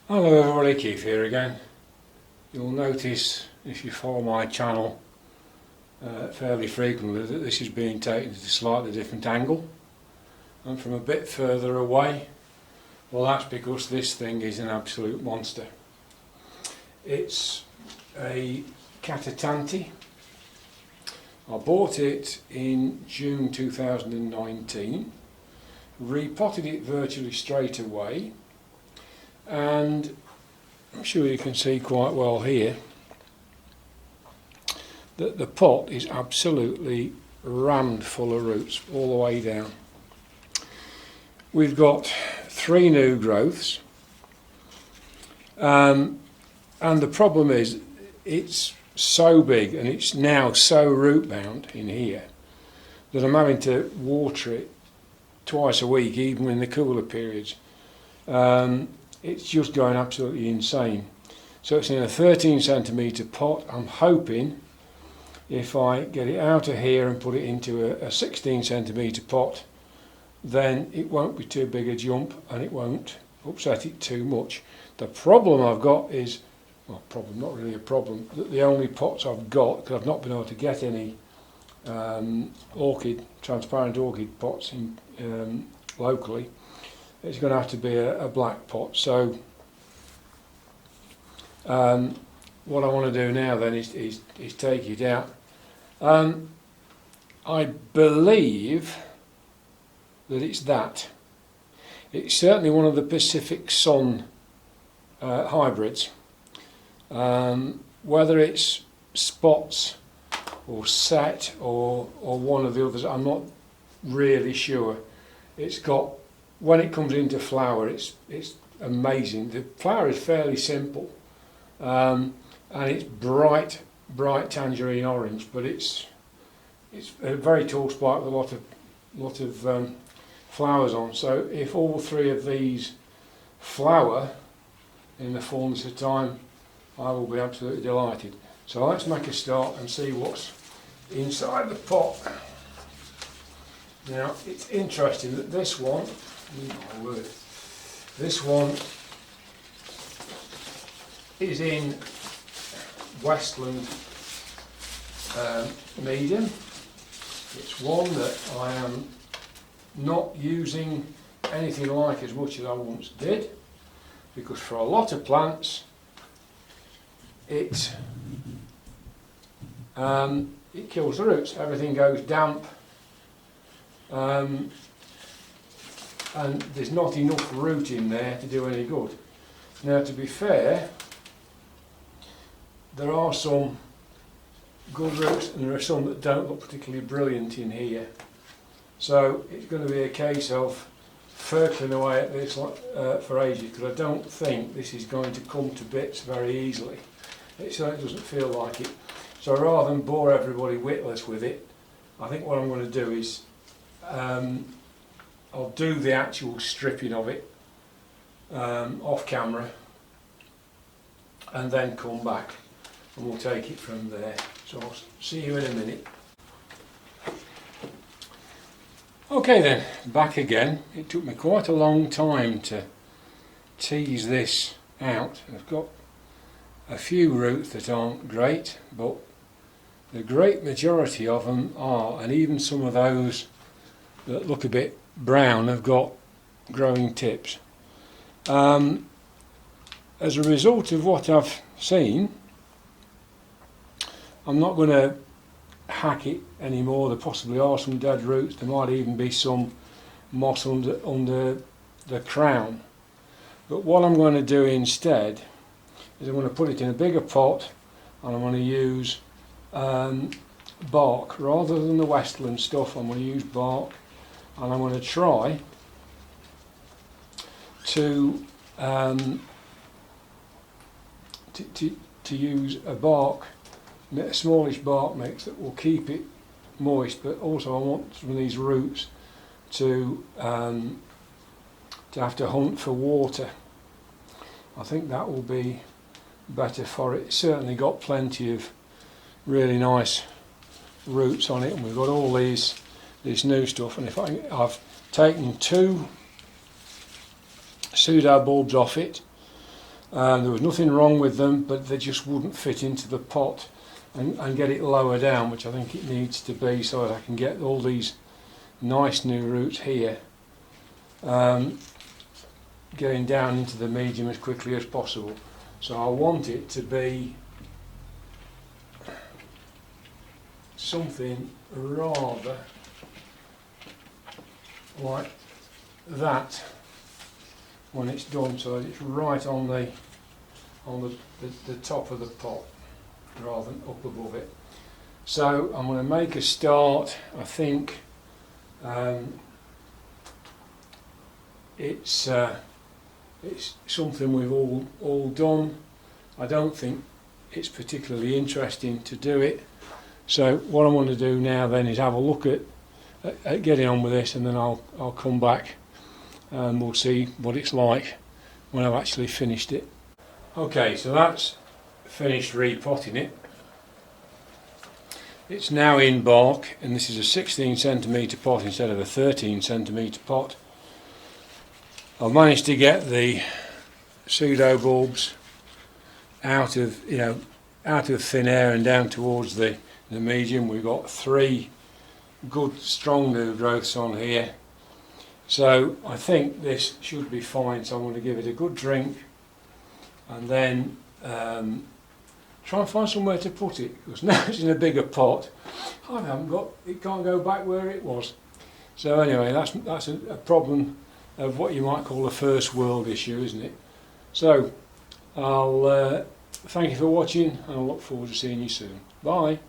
Hello everybody, Keith here again. You'll notice if you follow my channel fairly frequently that this is being taken at a slightly different angle and from a bit further away. Well, that's because this thing is an absolute monster. It's a Catatante. I bought it in June 2019, repotted it virtually straight away, and I'm sure you can see quite well here that the pot is absolutely rammed full of roots all the way down. We've got 3 new growths, and the problem is it's so big and it's now so root bound in here that I'm having to water it twice a week, even in the cooler periods. It's just going absolutely insane. So it's in a 13 centimetre pot. I'm hoping if I get it out of here and put it into a 16 centimetre pot, then it won't be too big a jump and it won't upset it too much. The problem I've got is, well, problem, not really a problem, that the only pots I've got, because I've not been able to get any transparent orchid pots in, locally, it's going to have to be a black pot. So what I want to do now then is take it out. I believe that it's that. It's certainly one of the Pacific Sun hybrids. Whether it's spots or set or one of the others, I'm not really sure. It's got, when it comes into flower, it's amazing. The flower is fairly simple, and it's bright tangerine orange, but it's a very tall spike with a lot of flowers on. So if all 3 of these flower in the fullness of time, I will be absolutely delighted. So let's make a start and see what's inside the pot. Now it's interesting that this one, oh my word, this one is in Westland medium. It's one that I am not using anything like as much as I once did, because for a lot of plants it kills the roots. Everything goes damp, and there's not enough root in there to do any good. Now, to be fair, there are some good roots and there are some that don't look particularly brilliant in here. So it's going to be a case of firkling away at this for ages, because I don't think this is going to come to bits very easily. It certainly doesn't feel like it. So rather than bore everybody witless with it, I think what I'm going to do is I'll do the actual stripping of it off camera and then come back and we'll take it from there. So I'll see you in a minute. Okay then, back again. It took me quite a long time to tease this out. I've got a few roots that aren't great, but the great majority of them are, and even some of those that look a bit brown have got growing tips. As a result of what I've seen, I'm not going to hack it anymore. There possibly are some dead roots. There might even be some moss under the crown. But what I'm going to do instead is I'm going to put it in a bigger pot and I'm going to use bark rather than the Westland stuff. I'm going to use bark, and I'm going to try to use a bark, a smallish bark mix that will keep it moist, but also I want some of these roots to have to hunt for water. I think that will be better for it. It's certainly got plenty of really nice roots on it, and we've got all this new stuff. And if I've taken 2 pseudo bulbs off it, There was nothing wrong with them, but they just wouldn't fit into the pot and get it lower down, which I think it needs to be, so that I can get all these nice new roots here getting down into the medium as quickly as possible. So I want it to be something rather like that when it's done, so that it's right on the top of the pot rather than up above it. So I'm going to make a start. I think it's something we've all done. I don't think it's particularly interesting to do it. So what I want to do now then is have a look at getting on with this, and then I'll come back and we'll see what it's like when I've actually finished it. Okay, so that's finished repotting it. It's now in bark, and this is a 16 centimetre pot instead of a 13 centimetre pot. I've managed to get the pseudo bulbs out of thin air and down towards the medium. We've got 3 good strong new growths on here, so I think this should be fine. So I'm going to give it a good drink and then try and find somewhere to put it, because now it's in a bigger pot. It can't go back where it was. So anyway, that's a problem of what you might call a first world issue, isn't it? So I'll thank you for watching, and I look forward to seeing you soon. Bye.